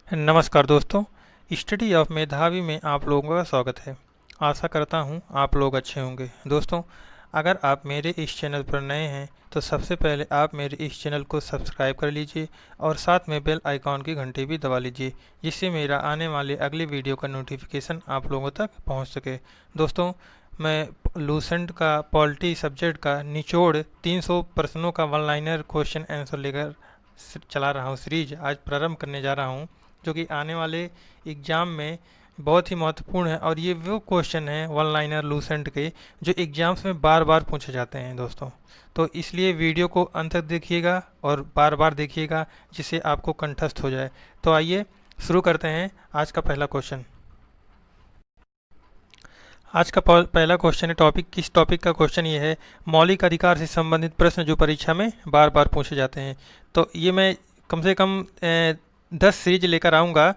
नमस्कार दोस्तों। Study of मेधावी में आप लोगों का स्वागत है। आशा करता हूं आप लोग अच्छे होंगे। दोस्तों, अगर आप मेरे इस चैनल पर नए हैं तो सबसे पहले आप मेरे इस चैनल को सब्सक्राइब कर लीजिए और साथ में बेल आइकॉन की घंटी भी दबा लीजिए, जिससे मेरा आने वाले अगले वीडियो का नोटिफिकेशन आप लोगों तक पहुंच सके। दोस्तों, मैं लूसेंट का पॉलिटी सब्जेक्ट का निचोड़ 300 प्रश्नों का वन लाइनर क्वेश्चन आंसर लेकर चला रहा हूँ। सीरीज आज प्रारंभ करने जा रहा हूँ जो कि आने वाले एग्ज़ाम में बहुत ही महत्वपूर्ण है, और ये वो क्वेश्चन है वन लाइनर लूसेंट के जो एग्ज़ाम्स में बार बार पूछे जाते हैं दोस्तों। तो इसलिए वीडियो को अंत तक देखिएगा और बार बार देखिएगा, जिससे आपको कंठस्थ हो जाए। तो आइए शुरू करते हैं आज का पहला क्वेश्चन। आज का पहला क्वेश्चन है, किस टॉपिक का क्वेश्चन ये है, मौलिक अधिकार से संबंधित प्रश्न जो परीक्षा में बार बार पूछे जाते हैं। तो ये मैं कम से कम 10 सीरीज लेकर आऊँगा,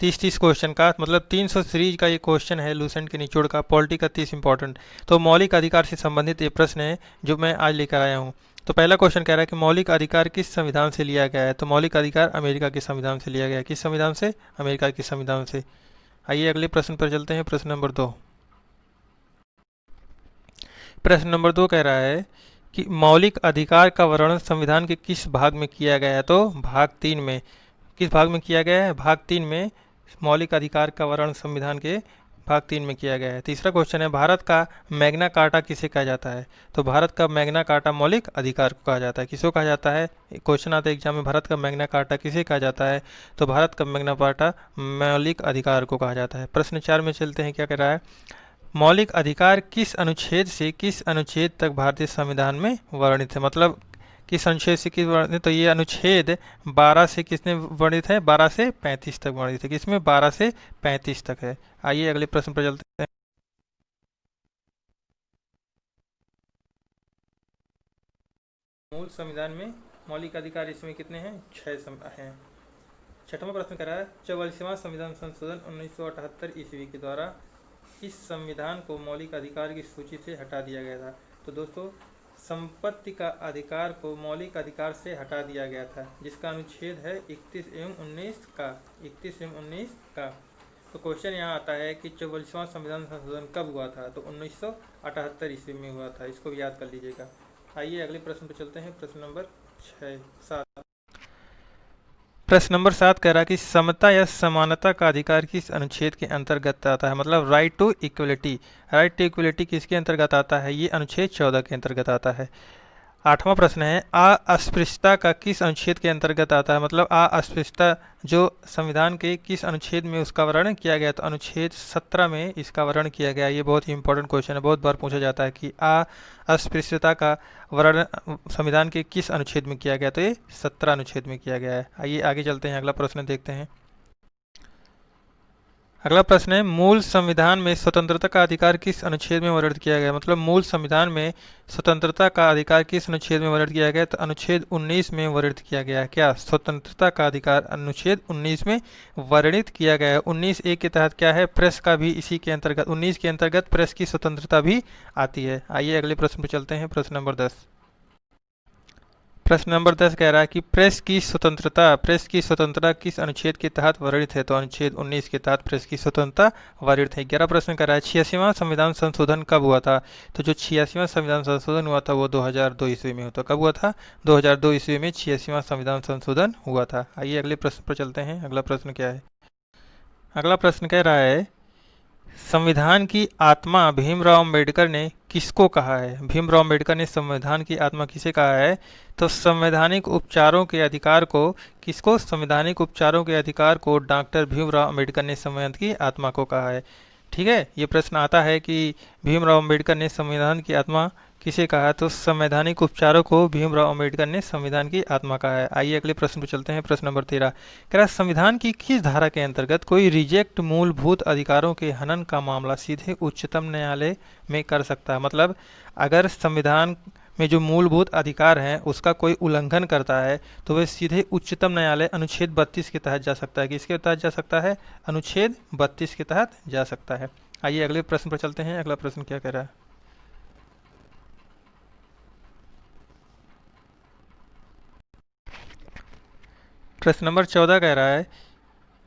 30-30 क्वेश्चन का, मतलब 300 सीरीज का ये क्वेश्चन है लूसेंट के निचोड़ का, पॉलिटी का 30 इंपॉर्टेंट। तो मौलिक अधिकार से संबंधित ये प्रश्न है जो मैं आज लेकर आया हूँ। तो पहला क्वेश्चन कह रहा है कि मौलिक अधिकार किस संविधान से लिया गया है। तो मौलिक अधिकार अमेरिका के संविधान से लिया गया है। किस संविधान से? अमेरिका के संविधान से। आइए अगले प्रश्न पर चलते हैं। प्रश्न नंबर 2। प्रश्न नंबर 2 कह रहा है कि मौलिक अधिकार का वर्णन संविधान के किस भाग में किया गया है। तो भाग 3 में। किस भाग में किया गया है? भाग 3 में मौलिक अधिकार का वर्णन संविधान के भाग 3 में किया गया है। तीसरा क्वेश्चन है, भारत का मैग्ना कार्टा किसे कहा जाता है। तो भारत का मैग्ना कार्टा मौलिक अधिकार को कहा जाता है। किसको कहा जाता है? क्वेश्चन आता है एग्जाम में, भारत का मैग्ना कार्टा किसे कहा जाता है। तो भारत का मैग्ना कार्टा मौलिक अधिकार को कहा जाता है। प्रश्न 4 में चलते हैं, क्या कह रहा है, मौलिक अधिकार किस अनुच्छेद से किस अनुच्छेद तक भारतीय संविधान में वर्णित है। मतलब किस अनुच्छेद से किस वर्णित, तो ये अनुच्छेद 12 से किसने वर्णित है? 12 से 35 तक वर्णित है। किसमें? 12 से 35 तक है। आइए अगले प्रश्न पर चलते हैं। मूल संविधान में मौलिक अधिकार इसमें कितने हैं? 6 हैं। छठवां प्रश्न कह रहा है, 44वां संविधान संशोधन 1978 ईस्वी के द्वारा इस संविधान को मौलिक अधिकार की सूची से हटा दिया गया था। तो दोस्तों, संपत्ति का अधिकार को मौलिक अधिकार से हटा दिया गया था, जिसका अनुच्छेद है 31 एवं 19 का। 31 एवं 19 का। तो क्वेश्चन यहाँ आता है कि 44वां संविधान संशोधन कब हुआ था। तो 1978 ईस्वी में हुआ था। इसको भी याद कर लीजिएगा। आइए अगले प्रश्न पर चलते हैं। प्रश्न नंबर 6-7। प्रश्न नंबर 7 कह रहा है कि समता या समानता का अधिकार किस अनुच्छेद के अंतर्गत आता है। मतलब right to equality. Right to equality किसके अंतर्गत आता है? ये अनुच्छेद 14 के अंतर्गत आता है। आठवां प्रश्न है, अस्पृश्यता का किस अनुच्छेद के अंतर्गत आता है। मतलब अस्पृश्यता जो संविधान के किस अनुच्छेद में उसका वर्णन किया गया। तो अनुच्छेद 17 में इसका वर्णन किया गया। ये बहुत ही इंपॉर्टेंट क्वेश्चन है, बहुत बार पूछा जाता है कि अस्पृश्यता का वर्णन संविधान के किस अनुच्छेद में किया गया। तो ये 17 अनुच्छेद में किया गया है। आइए आगे चलते हैं, अगला प्रश्न देखते हैं। अगला प्रश्न है, मूल संविधान में स्वतंत्रता का अधिकार किस अनुच्छेद में वर्णित किया गया। मतलब मूल संविधान में स्वतंत्रता का अधिकार किस अनुच्छेद में वर्णित किया गया। तो अनुच्छेद 19 में वर्णित किया गया है। क्या स्वतंत्रता का अधिकार अनुच्छेद 19 में वर्णित किया गया है। 19(1) के तहत क्या है, प्रेस का भी इसी के अंतर्गत, 19 के अंतर्गत प्रेस की स्वतंत्रता भी आती है। आइए अगले प्रश्न पर चलते हैं। प्रश्न नंबर 10। प्रश्न नंबर 10 कह रहा है कि प्रेस की स्वतंत्रता किस अनुच्छेद के तहत वर्णित है। तो अनुच्छेद 19 के तहत प्रेस की स्वतंत्रता वर्णित है। 11 प्रश्न कह रहा है, 86वां संविधान संशोधन कब हुआ था। तो जो 86वां संविधान संशोधन हुआ था वो 2002 ईस्वी में हुआ था। कब हुआ था? 2002 ईस्वी में 86वां संविधान संशोधन हुआ था। आइए अगले प्रश्न पर चलते हैं। अगला प्रश्न क्या है? अगला प्रश्न कह रहा है, संविधान की आत्मा भीमराव अंबेडकर ने किसको कहा है। भीमराव अंबेडकर ने संविधान की आत्मा किसे कहा है। तो संवैधानिक उपचारों के अधिकार को, किसको? संवैधानिक उपचारों के अधिकार को डॉक्टर भीमराव अंबेडकर ने संविधान की आत्मा को कहा है। ठीक है, ये प्रश्न आता है कि भीमराव अंबेडकर ने संविधान की आत्मा किसे कहा। तो संवैधानिक उपचारों को भीमराव अंबेडकर ने संविधान की आत्मा कहा है। आइए अगले प्रश्न पर चलते हैं। प्रश्न नंबर 13 कह रहा है, संविधान की किस धारा के अंतर्गत कोई रिजेक्ट मूलभूत अधिकारों के हनन का मामला सीधे उच्चतम न्यायालय में कर सकता है। मतलब अगर संविधान में जो मूलभूत अधिकार हैं उसका कोई उल्लंघन करता है तो वह सीधे उच्चतम न्यायालय अनुच्छेद 32 के तहत जा सकता है। किसके तहत जा सकता है? अनुच्छेद 32 के तहत जा सकता है। आइए अगले प्रश्न पर चलते हैं। अगला प्रश्न क्या कह रहा है? प्रश्न नंबर 14 कह रहा है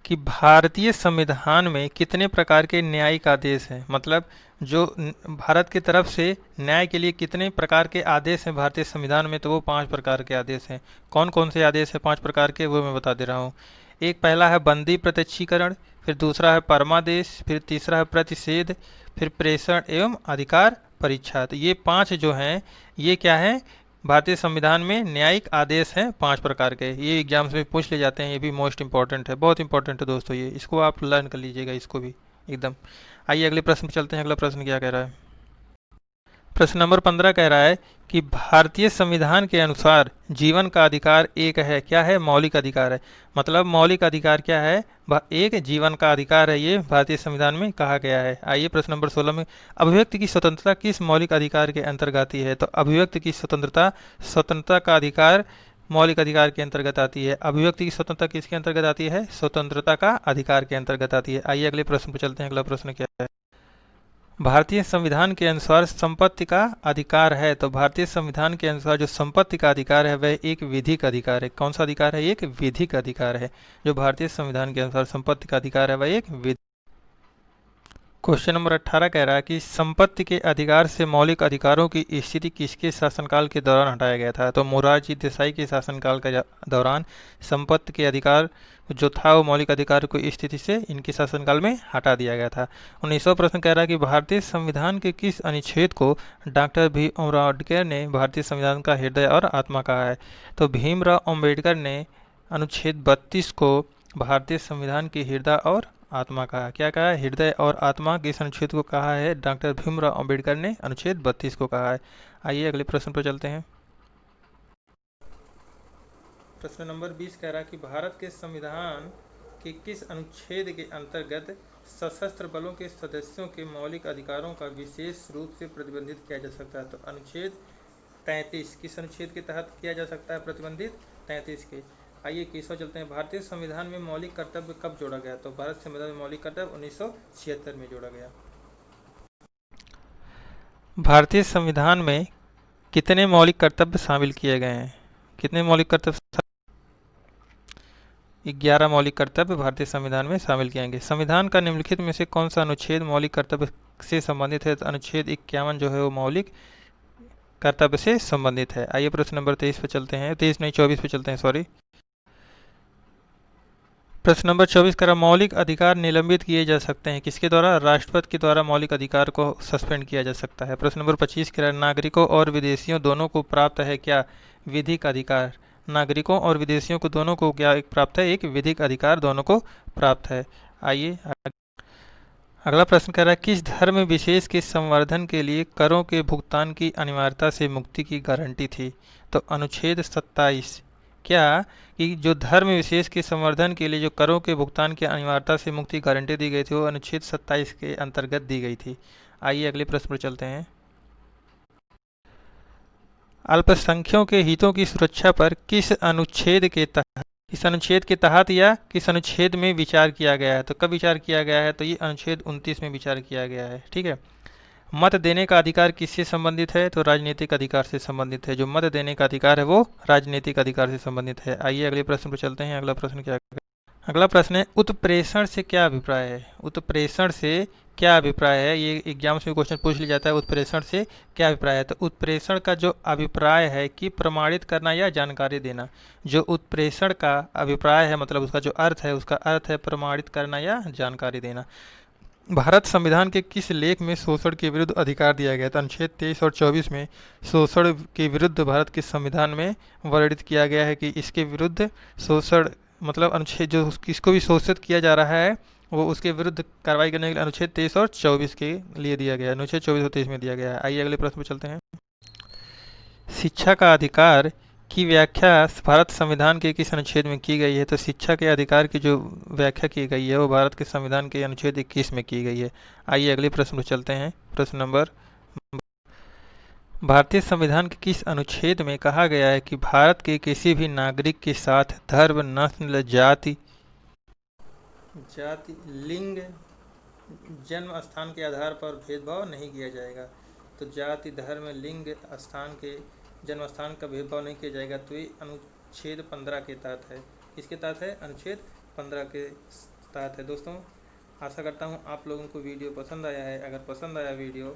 कि भारतीय संविधान में कितने प्रकार के न्यायिक आदेश हैं, मतलब जो भारत की तरफ से न्याय के लिए कितने प्रकार के आदेश हैं भारतीय संविधान में, तो वो 5 प्रकार के आदेश हैं। कौन कौन से आदेश हैं 5 प्रकार के, वो मैं बता दे रहा हूँ। एक पहला है बंदी प्रत्यक्षीकरण, फिर दूसरा है परमादेश, फिर तीसरा है प्रतिषेध, फिर प्रेषण एवं अधिकार परीक्षा। तो ये 5 जो हैं ये क्या है, भारतीय संविधान में न्यायिक आदेश हैं 5 प्रकार के। ये एग्जाम्स में पूछ ले जाते हैं, ये भी मोस्ट इंपॉर्टेंट है, बहुत इंपॉर्टेंट है दोस्तों ये, इसको आप लर्न कर लीजिएगा इसको भी एकदम। आइए अगले प्रश्न पे चलते हैं। अगला प्रश्न क्या कह रहा है, प्रश्न नंबर 15 कह रहा है कि भारतीय संविधान के अनुसार जीवन का अधिकार एक है, क्या है, मौलिक अधिकार है। मतलब मौलिक अधिकार क्या है, एक जीवन का अधिकार है, ये भारतीय संविधान में कहा गया है। आइए प्रश्न नंबर 16 में, अभिव्यक्ति की स्वतंत्रता किस मौलिक अधिकार के अंतर्गत आती है। तो अभिव्यक्ति की स्वतंत्रता, स्वतंत्रता का अधिकार मौलिक अधिकार के अंतर्गत आती है। अभिव्यक्ति की स्वतंत्रता किसके अंतर्गत आती है, स्वतंत्रता का अधिकार के अंतर्गत आती है। आइए अगले प्रश्न पर चलते हैं। अगला प्रश्न क्या है, भारतीय संविधान के अनुसार संपत्ति का अधिकार है। तो भारतीय संविधान के अनुसार जो संपत्ति का अधिकार है वह एक विधिक अधिकार है। कौन सा अधिकार है, एक विधिक अधिकार है। जो भारतीय संविधान के अनुसार संपत्ति का अधिकार है वह एक विधि। क्वेश्चन नंबर 18 कह रहा है कि संपत्ति के अधिकार से मौलिक अधिकारों की स्थिति किसके शासनकाल के दौरान हटाया गया था। तो मोरारजी देसाई के शासनकाल के दौरान संपत्ति के अधिकार जो था वो मौलिक अधिकारों की स्थिति से इनके शासनकाल में हटा दिया गया था। 19वां प्रश्न कह रहा है कि भारतीय संविधान के किस अनुच्छेद को डॉक्टर भीमराव अम्बेडकर ने भारतीय संविधान का हृदय और आत्मा कहा है। तो भीमराव अम्बेडकर ने अनुच्छेद 32 को भारतीय संविधान के हृदय और आत्मा कहा। क्या कहा है, हृदय और आत्मा किस अनुच्छेद को कहा है, डॉक्टर भीमराव अम्बेडकर ने अनुच्छेद 32 को कहा है। आइए अगले प्रश्न पर चलते हैं। प्रश्न नंबर 20 कह रहा है कि भारत के संविधान के किस अनुच्छेद के अंतर्गत सशस्त्र बलों के सदस्यों के मौलिक अधिकारों का विशेष रूप से प्रतिबंधित किया जा सकता है। तो अनुच्छेद 33 किस अनुच्छेद के तहत किया जा सकता है प्रतिबंधित, 33 के। आइए 21वां चलते हैं। भारतीय संविधान में मौलिक कर्तव्य कब जोड़ा गया। तो भारत संविधान में मौलिक कर्तव्य 1976 में जोड़ा गया। भारतीय संविधान में कितने मौलिक कर्तव्य शामिल किए गए हैं, कितने मौलिक कर्तव्य, 11 मौलिक कर्तव्य भारतीय संविधान में शामिल किए गए। संविधान का निम्नलिखित में से कौन सा अनुच्छेद मौलिक कर्तव्य से संबंधित है। तो अनुच्छेद 51 जो है वो मौलिक कर्तव्य से संबंधित है। आइए प्रश्न नंबर 23 पे चलते हैं, 23 नहीं 24 पे चलते हैं, सॉरी। प्रश्न नंबर 24 करा, मौलिक अधिकार निलंबित किए जा सकते हैं किसके द्वारा, राष्ट्रपति के द्वारा मौलिक अधिकार को सस्पेंड किया जा सकता है। प्रश्न नंबर 25 करा, नागरिकों और विदेशियों दोनों को प्राप्त है क्या विधिक अधिकार। नागरिकों और विदेशियों को दोनों को क्या प्राप्त है, एक विधिक अधिकार दोनों को प्राप्त है। आइए अगला प्रश्न कह रहा है, किस धर्म विशेष के संवर्धन के लिए करों के भुगतान की अनिवार्यता से मुक्ति की गारंटी थी। तो अनुच्छेद 27, क्या कि जो धर्म विशेष के संवर्धन के लिए जो करों के भुगतान की अनिवार्यता से मुक्ति गारंटी दी गई थी वो अनुच्छेद 27 के अंतर्गत दी गई थी। आइए अगले प्रश्न पर चलते हैं। अल्पसंख्यकों के हितों की सुरक्षा पर किस अनुच्छेद के तहत या किस अनुच्छेद में विचार किया गया है। तो कब विचार किया गया है, तो ये अनुच्छेद 29 में विचार किया गया है। ठीक है। मत देने का अधिकार किससे संबंधित है, तो राजनीतिक अधिकार से संबंधित है। जो मत देने का अधिकार है वो राजनीतिक अधिकार से संबंधित है। आइए अगले प्रश्न पर चलते हैं। अगला प्रश्न क्या है, अगला प्रश्न है, उत्प्रेषण से क्या अभिप्राय है। उत्प्रेषण से क्या अभिप्राय है, ये एग्जाम्स में क्वेश्चन पूछ लिया जाता है, उत्प्रेषण से क्या अभिप्राय है। तो उत्प्रेषण का जो अभिप्राय है कि प्रमाणित करना या जानकारी देना। जो उत्प्रेषण का अभिप्राय है मतलब उसका जो अर्थ है, उसका अर्थ है प्रमाणित करना या जानकारी देना। भारत संविधान के किस लेख में शोषण के विरुद्ध अधिकार दिया गया था। अनुच्छेद 23 और 24 में शोषण के विरुद्ध भारत के संविधान में वर्णित किया गया है कि इसके विरुद्ध शोषण मतलब अनुच्छेद जो किसको भी शोषित किया जा रहा है वो उसके विरुद्ध कार्रवाई करने के लिए अनुच्छेद 23 और 24 के लिए दिया गया है। अनुच्छेद 24 और 23 में दिया गया है। आइए अगले प्रश्न पर चलते हैं। शिक्षा का अधिकार की व्याख्या भारत संविधान के किस अनुच्छेद में की गई है। तो शिक्षा के अधिकार की जो व्याख्या की गई है वो भारत के संविधान के अनुच्छेद 21 में की गई है। आइए अगले प्रश्न पर चलते हैं। प्रश्न नंबर, भारतीय संविधान के किस अनुच्छेद में कहा गया है कि भारत के किसी भी नागरिक के साथ धर्म, नस्ल, जाति, लिंग, जन्म स्थान के आधार पर भेदभाव नहीं किया जाएगा। तो जाति, धर्म, लिंग, स्थान के जन्म स्थान का भेदभाव नहीं किया जाएगा। तो ये अनुच्छेद 15 के तहत है। किसके तहत है, अनुच्छेद 15 के तहत है। दोस्तों, आशा करता हूँ आप लोगों को वीडियो पसंद आया है। अगर पसंद आया वीडियो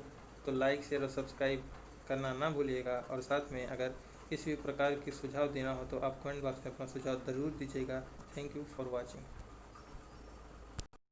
तो लाइक शेयर और सब्सक्राइब करना ना भूलिएगा, और साथ में अगर किसी भी प्रकार की सुझाव देना हो तो आप कमेंट बॉक्स में अपना सुझाव ज़रूर दीजिएगा। Thank you for watching.